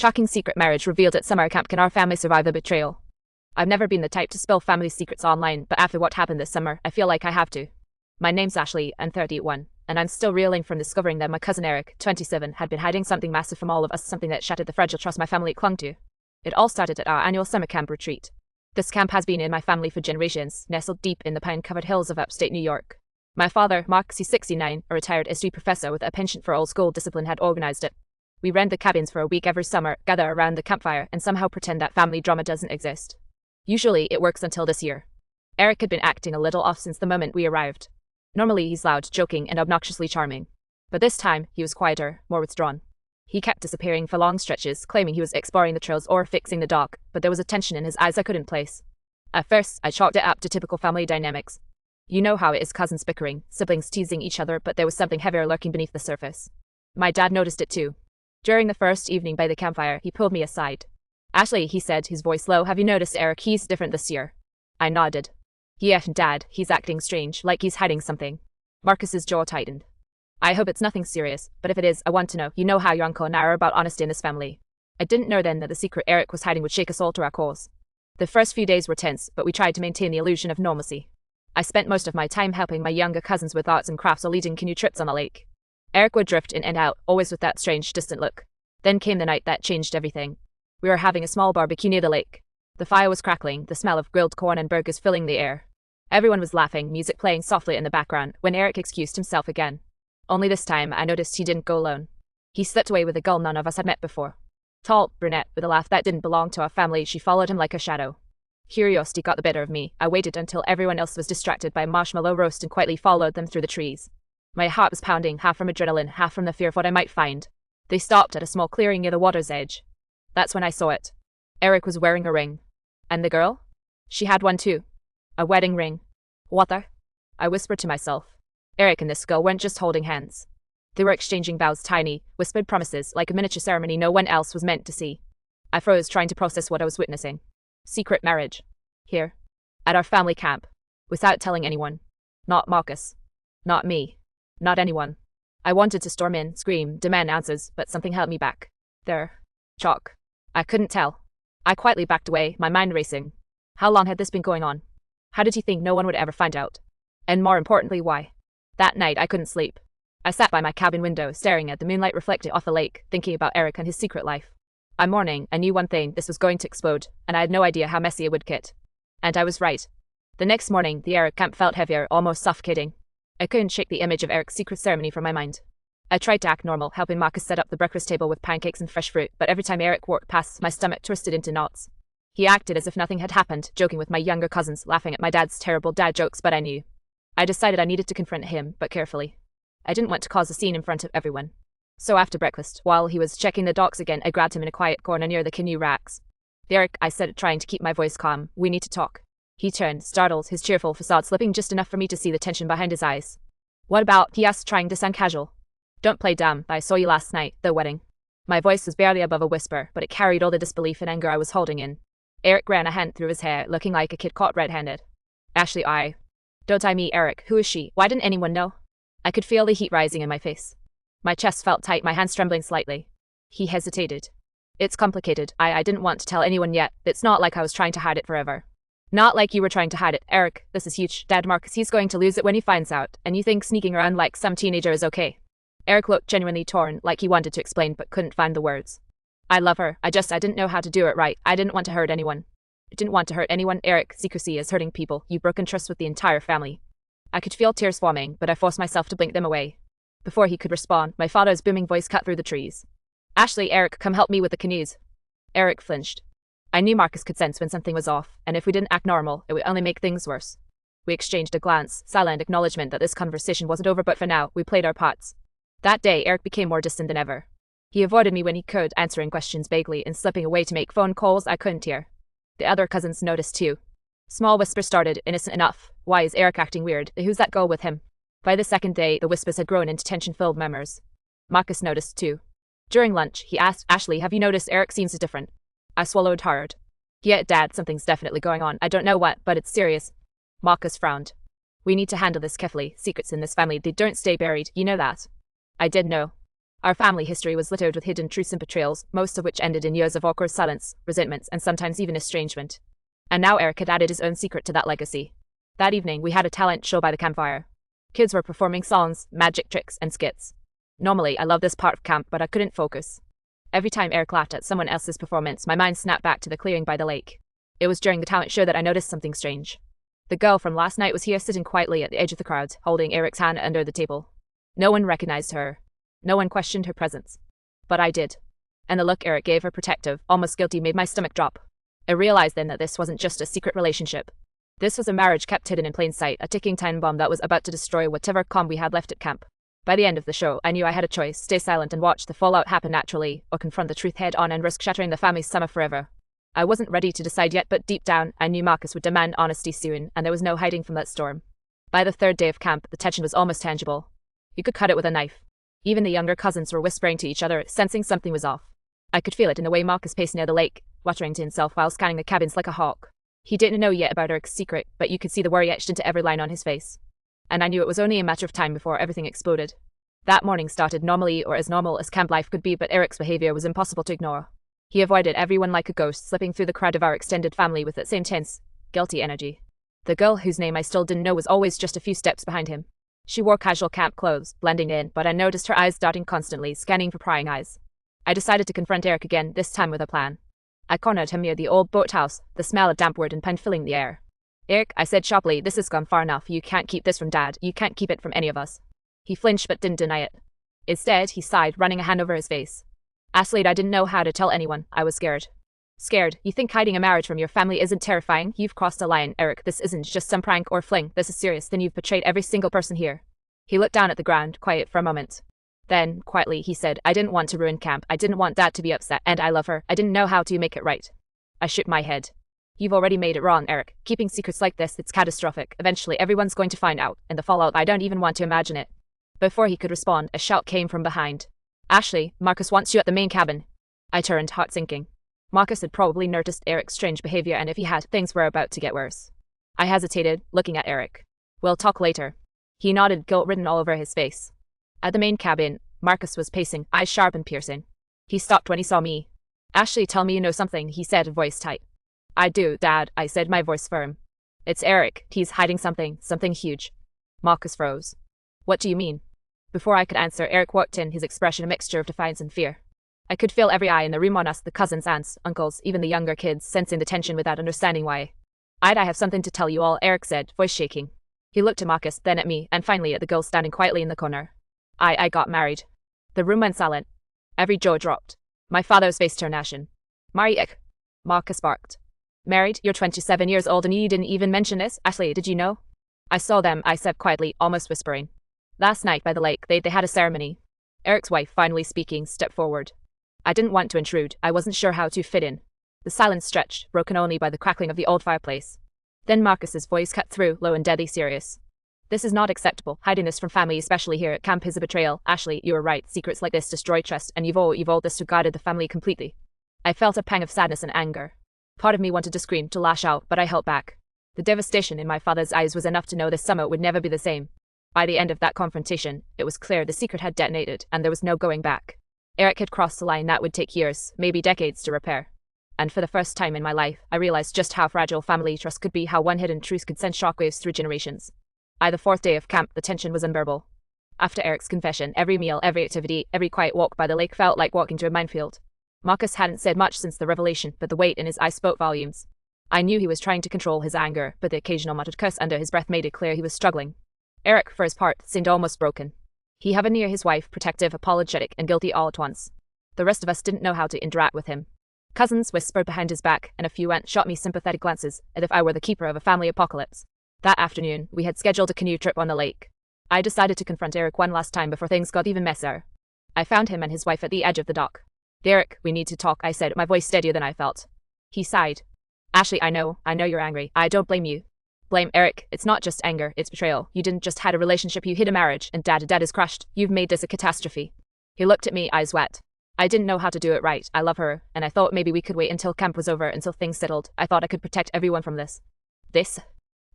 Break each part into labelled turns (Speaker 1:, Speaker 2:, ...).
Speaker 1: Shocking secret marriage revealed at summer camp. Can our family survive a betrayal? I've never been the type to spill family secrets online, but after what happened this summer, I feel like I have to. My name's Ashley, I'm 31, and I'm still reeling from discovering that my cousin Eric, 27, had been hiding something massive from all of us, something that shattered the fragile trust my family clung to. It all started at our annual summer camp retreat. This camp has been in my family for generations, nestled deep in the pine-covered hills of upstate New York. My father, Mark, he's 69, a retired history professor with a penchant for old-school discipline, had organized it. We rent the cabins for a week every summer, gather around the campfire, and somehow pretend that family drama doesn't exist. Usually, it works until this year. Eric had been acting a little off since the moment we arrived. Normally, he's loud, joking, and obnoxiously charming. But this time, he was quieter, more withdrawn. He kept disappearing for long stretches, claiming he was exploring the trails or fixing the dock, but there was a tension in his eyes I couldn't place. At first, I chalked it up to typical family dynamics. You know how it is, cousins bickering, siblings teasing each other, but there was something heavier lurking beneath the surface. My dad noticed it too. During the first evening by the campfire, he pulled me aside. "Ashley," he said, his voice low, "have you noticed Eric? He's different this year." I nodded. "Yeah, Dad, he's acting strange, like he's hiding something." Marcus's jaw tightened. "I hope it's nothing serious, but if it is, I want to know. You know how your uncle and I are about honesty in this family." I didn't know then that the secret Eric was hiding would shake us all to our cores. The first few days were tense, but we tried to maintain the illusion of normalcy. I spent most of my time helping my younger cousins with arts and crafts or leading canoe trips on the lake. Eric would drift in and out, always with that strange, distant look. Then came the night that changed everything. We were having a small barbecue near the lake. The fire was crackling, the smell of grilled corn and burgers filling the air. Everyone was laughing, music playing softly in the background, when Eric excused himself again. Only this time, I noticed he didn't go alone. He slipped away with a girl none of us had met before. Tall, brunette, with a laugh that didn't belong to our family, she followed him like a shadow. Curiosity got the better of me. I waited until everyone else was distracted by marshmallow roast and quietly followed them through the trees. My heart was pounding, half from adrenaline, half from the fear of what I might find. They stopped at a small clearing near the water's edge. That's when I saw it. Eric was wearing a ring. And the girl? She had one too. A wedding ring. What the? I whispered to myself. Eric and this girl weren't just holding hands. They were exchanging vows, tiny, whispered promises, like a miniature ceremony no one else was meant to see. I froze, trying to process what I was witnessing. Secret marriage. Here. At our family camp. Without telling anyone. Not Marcus. Not me. Not anyone. I wanted to storm in, scream, demand answers, but something held me back. There. Chalk. I couldn't tell. I quietly backed away, my mind racing. How long had this been going on? How did he think no one would ever find out? And more importantly, why? That night, I couldn't sleep. I sat by my cabin window, staring at the moonlight reflected off the lake, thinking about Eric and his secret life. One morning, I knew one thing, this was going to explode, and I had no idea how messy it would get. And I was right. The next morning, the Eric camp felt heavier, almost suffocating. I couldn't shake the image of Eric's secret ceremony from my mind. I tried to act normal, helping Marcus set up the breakfast table with pancakes and fresh fruit, but every time Eric walked past, my stomach twisted into knots. He acted as if nothing had happened, joking with my younger cousins, laughing at my dad's terrible dad jokes, but I knew. I decided I needed to confront him, but carefully. I didn't want to cause a scene in front of everyone. So after breakfast, while he was checking the docks again, I grabbed him in a quiet corner near the canoe racks. "Eric," I said, trying to keep my voice calm, "we need to talk." He turned, startled, his cheerful facade slipping just enough for me to see the tension behind his eyes. "What about?" he asked, trying to sound casual. "Don't play dumb. I saw you last night, the wedding." My voice was barely above a whisper, but it carried all the disbelief and anger I was holding in. Eric ran a hand through his hair, looking like a kid caught red-handed. "Ashley, Don't I me, Eric? Who is she? Why didn't anyone know?" I could feel the heat rising in my face. My chest felt tight, my hands trembling slightly. He hesitated. "It's complicated. I didn't want to tell anyone yet. It's not like I was trying to hide it forever." "Not like you were trying to hide it, Eric. This is huge. Dad, Marcus, he's going to lose it when he finds out, and you think sneaking around like some teenager is okay?" Eric looked genuinely torn, like he wanted to explain but couldn't find the words. "I love her. I didn't know how to do it right. I didn't want to hurt anyone." "I didn't want to hurt anyone, Eric. Secrecy is hurting people. You've broken trust with the entire family." I could feel tears forming, but I forced myself to blink them away. Before he could respond, my father's booming voice cut through the trees. "Ashley, Eric, come help me with the canoes." Eric flinched. I knew Marcus could sense when something was off, and if we didn't act normal, it would only make things worse. We exchanged a glance, silent acknowledgement that this conversation wasn't over, but for now, we played our parts. That day, Eric became more distant than ever. He avoided me when he could, answering questions vaguely and slipping away to make phone calls I couldn't hear. The other cousins noticed too. Small whispers started, innocent enough. "Why is Eric acting weird? Who's that girl with him?" By the second day, the whispers had grown into tension-filled murmurs. Marcus noticed too. During lunch, he asked, "Ashley, have you noticed Eric seems different?" I swallowed hard. "Yeah, Dad, something's definitely going on. I don't know what, but it's serious." Marcus frowned. "We need to handle this carefully. Secrets in this family, they don't stay buried, you know that." I did know. Our family history was littered with hidden truths and betrayals, most of which ended in years of awkward silence, resentments, and sometimes even estrangement. And now Eric had added his own secret to that legacy. That evening, we had a talent show by the campfire. Kids were performing songs, magic tricks, and skits. Normally, I love this part of camp, but I couldn't focus. Every time Eric laughed at someone else's performance, my mind snapped back to the clearing by the lake. It was during the talent show that I noticed something strange. The girl from last night was here sitting quietly at the edge of the crowd, holding Eric's hand under the table. No one recognized her. No one questioned her presence. But I did. And the look Eric gave her, protective, almost guilty, made my stomach drop. I realized then that this wasn't just a secret relationship. This was a marriage kept hidden in plain sight, a ticking time bomb that was about to destroy whatever calm we had left at camp. By the end of the show, I knew I had a choice: stay silent and watch the fallout happen naturally, or confront the truth head on and risk shattering the family's summer forever. I wasn't ready to decide yet, but deep down, I knew Marcus would demand honesty soon, and there was no hiding from that storm. By the third day of camp, the tension was almost tangible. You could cut it with a knife. Even the younger cousins were whispering to each other, sensing something was off. I could feel it in the way Marcus paced near the lake, muttering to himself while scanning the cabins like a hawk. He didn't know yet about Eric's secret, but you could see the worry etched into every line on his face. And I knew it was only a matter of time before everything exploded. That morning started normally, or as normal as camp life could be, but Eric's behavior was impossible to ignore. He avoided everyone like a ghost, slipping through the crowd of our extended family with that same tense, guilty energy. The girl, whose name I still didn't know, was always just a few steps behind him. She wore casual camp clothes, blending in, but I noticed her eyes darting constantly, scanning for prying eyes. I decided to confront Eric again, this time with a plan. I cornered him near the old boathouse, the smell of damp wood and pine filling the air. "Eric," I said sharply, "this has gone far enough. You can't keep this from Dad. You can't keep it from any of us." He flinched but didn't deny it. Instead, he sighed, running a hand over his face. "Ashley, I didn't know how to tell anyone. I was scared." "Scared? You think hiding a marriage from your family isn't terrifying? You've crossed a line, Eric. This isn't just some prank or fling. This is serious. Then you've betrayed every single person here." He looked down at the ground, quiet for a moment. Then, quietly, he said, "I didn't want to ruin camp. I didn't want Dad to be upset, and I love her. I didn't know how to make it right." I shook my head. "You've already made it wrong, Eric. Keeping secrets like this, it's catastrophic. Eventually, everyone's going to find out, and the fallout, I don't even want to imagine it." Before he could respond, a shout came from behind. "Ashley, Marcus wants you at the main cabin." I turned, heart sinking. Marcus had probably noticed Eric's strange behavior, and if he had, things were about to get worse. I hesitated, looking at Eric. "We'll talk later." He nodded, guilt written all over his face. At the main cabin, Marcus was pacing, eyes sharp and piercing. He stopped when he saw me. "Ashley, tell me you know something," he said, voice tight. "I do, Dad," I said, my voice firm. "It's Eric. He's hiding something huge." Marcus froze. "What do you mean?" Before I could answer, Eric walked in, his expression a mixture of defiance and fear. I could feel every eye in the room on us, the cousins, aunts, uncles, even the younger kids, sensing the tension without understanding why. "I have something to tell you all," Eric said, voice shaking. He looked at Marcus, then at me, and finally at the girl standing quietly in the corner. I got married." The room went silent. Every jaw dropped. My father's face turned ashen. "Married?" Marcus barked. "Married? You're 27 years old and you didn't even mention this? Ashley, did you know?" "I saw them," I said quietly, almost whispering. "Last night by the lake, they had a ceremony." Eric's wife, finally speaking, stepped forward. I didn't want to intrude. I wasn't sure how to fit in. The silence stretched, broken only by the crackling of the old fireplace. Then Marcus's voice cut through, low and deadly serious. "This is not acceptable. Hiding this from family, especially here at camp, is a betrayal. Ashley, you were right. Secrets like this destroy trust, and you've all disregarded the family completely." I felt a pang of sadness and anger. Part of me wanted to scream, to lash out, but I held back. The devastation in my father's eyes was enough to know this summer would never be the same. By the end of that confrontation, it was clear the secret had detonated, and there was no going back. Eric had crossed a line that would take years, maybe decades, to repair. And for the first time in my life, I realized just how fragile family trust could be, how one hidden truth could send shockwaves through generations. By the fourth day of camp, the tension was unbearable. After Eric's confession, every meal, every activity, every quiet walk by the lake felt like walking to a minefield. Marcus hadn't said much since the revelation, but the weight in his eyes spoke volumes. I knew he was trying to control his anger, but the occasional muttered curse under his breath made it clear he was struggling. Eric, for his part, seemed almost broken. He hovered near his wife, protective, apologetic, and guilty all at once. The rest of us didn't know how to interact with him. Cousins whispered behind his back, and a few aunts shot me sympathetic glances, as if I were the keeper of a family apocalypse. That afternoon, we had scheduled a canoe trip on the lake. I decided to confront Eric one last time before things got even messier. I found him and his wife at the edge of the dock. "Eric, we need to talk," I said, my voice steadier than I felt. He sighed. "Ashley, I know you're angry. I don't blame you." "Blame Eric. It's not just anger, it's betrayal. You didn't just hide a relationship, you hid a marriage, and Dad is crushed. You've made this a catastrophe." He looked at me, eyes wet. I didn't know how to do it right. I love her, and I thought maybe we could wait until camp was over, until things settled. I thought I could protect everyone from this. This?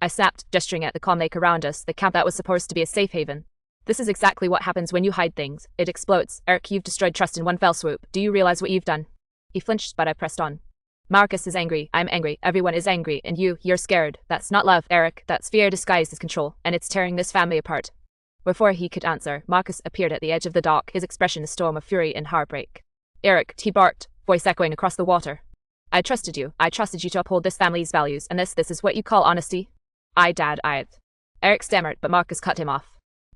Speaker 1: I snapped, gesturing at the calm lake around us, the camp that was supposed to be a safe haven. This is exactly what happens when you hide things. It explodes. Eric, you've destroyed trust in one fell swoop. Do you realize what you've done? He flinched, but I pressed on. Marcus is angry. I'm angry. Everyone is angry. And you're scared. That's not love, Eric. That's fear disguised as control. And it's tearing this family apart. Before he could answer, Marcus appeared at the edge of the dock, his expression a storm of fury and heartbreak. Eric, he barked, voice echoing across the water. I trusted you. I trusted you to uphold this family's values, and this is what you call honesty? Dad, Eric stammered, but Marcus cut him off.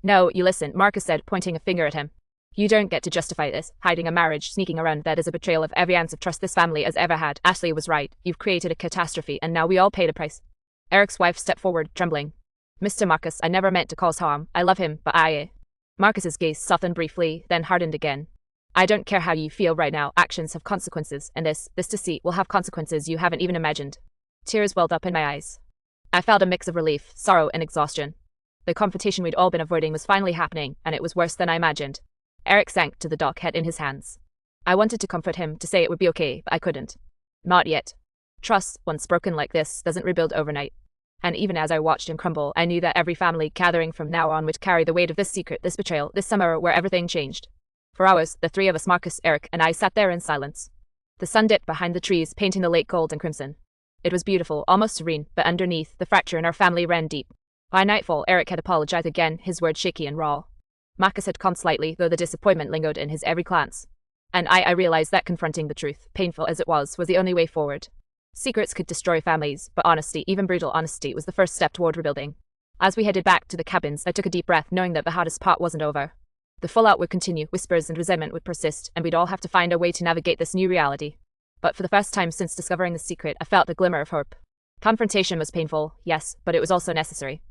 Speaker 1: No, you listen, Marcus said, pointing a finger at him. You don't get to justify this, hiding a marriage, sneaking around. That is a betrayal of every ounce of trust this family has ever had. Ashley was right. You've created a catastrophe, and now we all pay the price. Eric's wife stepped forward, trembling. Mr. Marcus, I never meant to cause harm. I love him, but Marcus's gaze softened briefly, then hardened again. I don't care how you feel right now. Actions have consequences, and this deceit will have consequences you haven't even imagined. Tears welled up in my eyes. I felt a mix of relief, sorrow, and exhaustion. The confrontation we'd all been avoiding was finally happening, and it was worse than I imagined. Eric sank to the dock, head in his hands. I wanted to comfort him, to say it would be okay, but I couldn't. Not yet. Trust, once broken like this, doesn't rebuild overnight. And even as I watched him crumble, I knew that every family gathering from now on would carry the weight of this secret, this betrayal, this summer where everything changed. For hours, the three of us, Marcus, Eric, and I, sat there in silence. The sun dipped behind the trees, painting the lake gold and crimson. It was beautiful, almost serene, but underneath, the fracture in our family ran deep. By nightfall, Eric had apologized again, his words shaky and raw. Marcus had calmed slightly, though the disappointment lingered in his every glance. And I realized that confronting the truth, painful as it was the only way forward. Secrets could destroy families, but honesty, even brutal honesty, was the first step toward rebuilding. As we headed back to the cabins, I took a deep breath, knowing that the hardest part wasn't over. The fallout would continue, whispers and resentment would persist, and we'd all have to find a way to navigate this new reality. But for the first time since discovering the secret, I felt the glimmer of hope. Confrontation was painful, yes, but it was also necessary.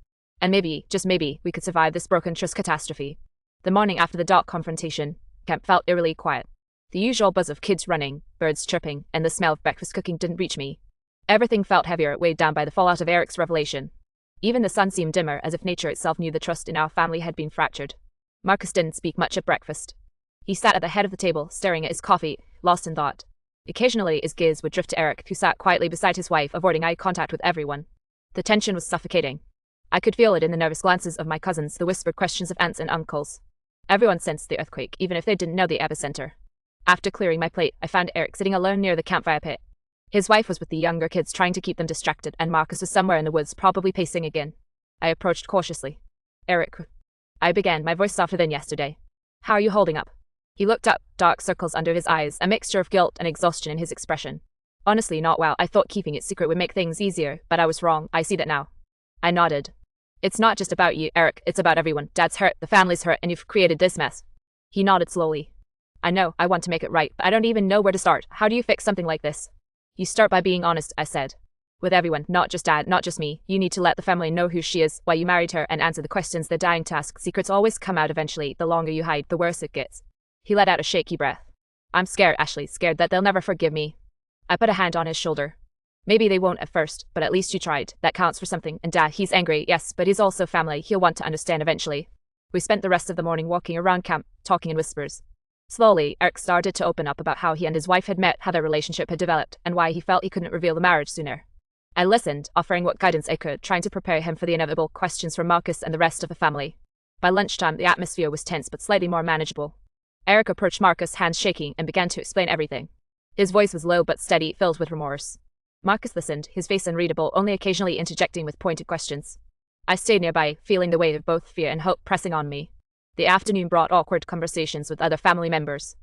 Speaker 1: And maybe, just maybe, we could survive this broken trust catastrophe. The morning after the dock confrontation, camp felt eerily quiet. The usual buzz of kids running, birds chirping, and the smell of breakfast cooking didn't reach me. Everything felt heavier, weighed down by the fallout of Eric's revelation. Even the sun seemed dimmer, as if nature itself knew the trust in our family had been fractured. Marcus didn't speak much at breakfast. He sat at the head of the table, staring at his coffee, lost in thought. Occasionally, his gaze would drift to Eric, who sat quietly beside his wife, avoiding eye contact with everyone. The tension was suffocating. I could feel it in the nervous glances of my cousins, the whispered questions of aunts and uncles. Everyone sensed the earthquake, even if they didn't know the epicenter. After clearing my plate, I found Eric sitting alone near the campfire pit. His wife was with the younger kids, trying to keep them distracted, and Marcus was somewhere in the woods, probably pacing again. I approached cautiously. Eric, I began, my voice softer than yesterday. How are you holding up? He looked up, dark circles under his eyes, a mixture of guilt and exhaustion in his expression. Honestly, not well. I thought keeping it secret would make things easier, but I was wrong. I see that now. I nodded. It's not just about you, Eric. It's about everyone. Dad's hurt, the family's hurt, and you've created this mess. He nodded slowly. I know, I want to make it right, but I don't even know where to start. How do you fix something like this? You start by being honest, I said. With everyone, not just Dad, not just me. You need to let the family know who she is, why you married her, and answer the questions they're dying to ask. Secrets always come out eventually. The longer you hide, the worse it gets. He let out a shaky breath. I'm scared, Ashley, scared that they'll never forgive me. I put a hand on his shoulder. Maybe they won't at first, but at least you tried. That counts for something. And Dad, he's angry, yes, but he's also family. He'll want to understand eventually. We spent the rest of the morning walking around camp, talking in whispers. Slowly, Eric started to open up about how he and his wife had met, how their relationship had developed, and why he felt he couldn't reveal the marriage sooner. I listened, offering what guidance I could, trying to prepare him for the inevitable questions from Marcus and the rest of the family. By lunchtime, the atmosphere was tense but slightly more manageable. Eric approached Marcus, hands shaking, and began to explain everything. His voice was low but steady, filled with remorse. Marcus listened, his face unreadable, only occasionally interjecting with pointed questions. I stayed nearby, feeling the weight of both fear and hope pressing on me. The afternoon brought awkward conversations with other family members.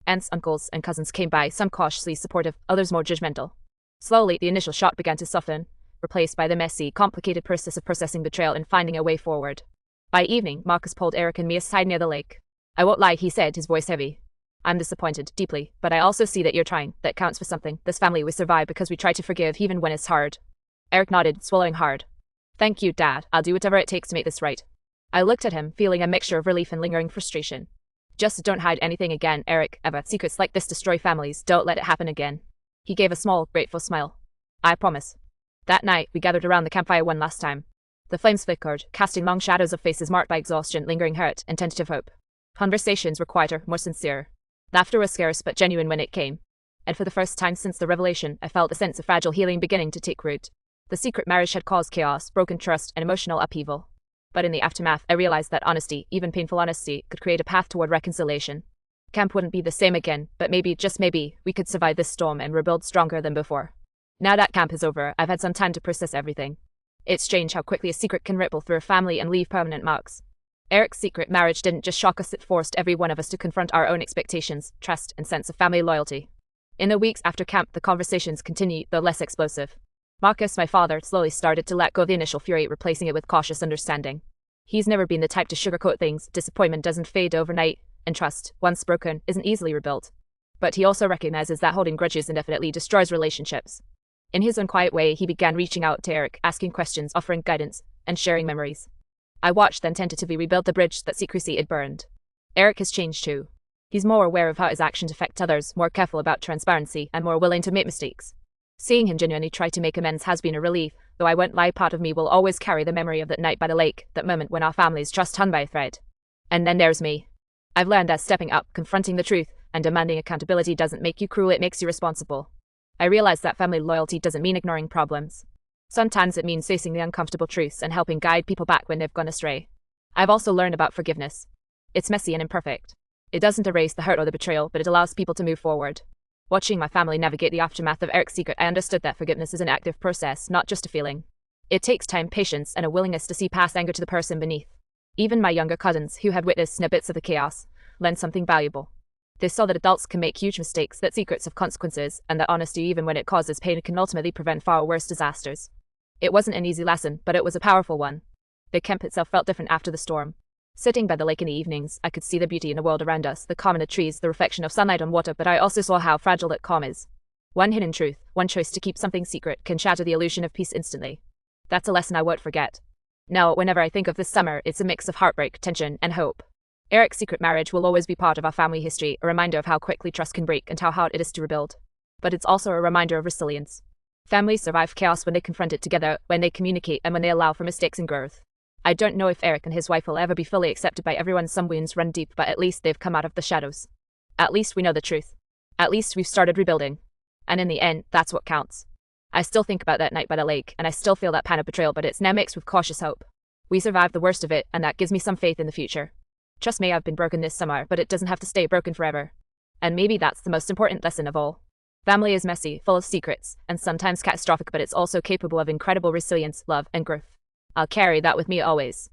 Speaker 1: Aunts, uncles, and cousins came by, some cautiously supportive, others more judgmental. Slowly, the initial shock began to soften, replaced by the messy, complicated process of processing betrayal and finding a way forward. By evening, Marcus pulled Eric and me aside near the lake. I won't lie, he said, his voice heavy. I'm disappointed, deeply, but I also see that you're trying. That counts for something. This family we survive because we try to forgive even when it's hard. Eric nodded, swallowing hard. Thank you, Dad. I'll do whatever it takes to make this right. I looked at him, feeling a mixture of relief and lingering frustration. Just don't hide anything again, Eric, ever. Secrets like this destroy families. Don't let it happen again. He gave a small, grateful smile. I promise. That night, we gathered around the campfire one last time. The flames flickered, casting long shadows of faces marked by exhaustion, lingering hurt, and tentative hope. Conversations were quieter, more sincere. Laughter was scarce but genuine when it came. And for the first time since the revelation, I felt a sense of fragile healing beginning to take root. The secret marriage had caused chaos, broken trust, and emotional upheaval. But in the aftermath, I realized that honesty, even painful honesty, could create a path toward reconciliation. Camp wouldn't be the same again, but maybe, just maybe, we could survive this storm and rebuild stronger than before. Now that camp is over, I've had some time to process everything. It's strange how quickly a secret can ripple through a family and leave permanent marks. Eric's secret marriage didn't just shock us, it forced every one of us to confront our own expectations, trust, and sense of family loyalty. In the weeks after camp, the conversations continued, though less explosive. Marcus, my father, slowly started to let go of the initial fury, replacing it with cautious understanding. He's never been the type to sugarcoat things. Disappointment doesn't fade overnight, and trust, once broken, isn't easily rebuilt. But he also recognizes that holding grudges indefinitely destroys relationships. In his own quiet way, he began reaching out to Eric, asking questions, offering guidance, and sharing memories. I watched them tentatively rebuild the bridge that secrecy had burned. Eric has changed too. He's more aware of how his actions affect others, more careful about transparency, and more willing to make mistakes. Seeing him genuinely try to make amends has been a relief, though I won't lie, part of me will always carry the memory of that night by the lake, that moment when our family's trust hung by a thread. And then there's me. I've learned that stepping up, confronting the truth, and demanding accountability doesn't make you cruel, it makes you responsible. I realize that family loyalty doesn't mean ignoring problems. Sometimes it means facing the uncomfortable truths and helping guide people back when they've gone astray. I've also learned about forgiveness. It's messy and imperfect. It doesn't erase the hurt or the betrayal, but it allows people to move forward. Watching my family navigate the aftermath of Eric's secret, I understood that forgiveness is an active process, not just a feeling. It takes time, patience, and a willingness to see past anger to the person beneath. Even my younger cousins, who had witnessed snippets of the chaos, learned something valuable. They saw that adults can make huge mistakes, that secrets have consequences, and that honesty, even when it causes pain, can ultimately prevent far worse disasters. It wasn't an easy lesson, but it was a powerful one. The camp itself felt different after the storm. Sitting by the lake in the evenings, I could see the beauty in the world around us, the calm in the trees, the reflection of sunlight on water, but I also saw how fragile that calm is. One hidden truth, one choice to keep something secret, can shatter the illusion of peace instantly. That's a lesson I won't forget. Now, whenever I think of this summer, it's a mix of heartbreak, tension, and hope. Eric's secret marriage will always be part of our family history, a reminder of how quickly trust can break and how hard it is to rebuild. But it's also a reminder of resilience. Families survive chaos when they confront it together, when they communicate, and when they allow for mistakes and growth. I don't know if Eric and his wife will ever be fully accepted by everyone. Some wounds run deep, but at least they've come out of the shadows. At least we know the truth. At least we've started rebuilding. And in the end, that's what counts. I still think about that night by the lake, and I still feel that pang of betrayal, but it's now mixed with cautious hope. We survived the worst of it, and that gives me some faith in the future. Trust me, I've been broken this summer, but it doesn't have to stay broken forever. And maybe that's the most important lesson of all. Family is messy, full of secrets, and sometimes catastrophic, but it's also capable of incredible resilience, love, and growth. I'll carry that with me always.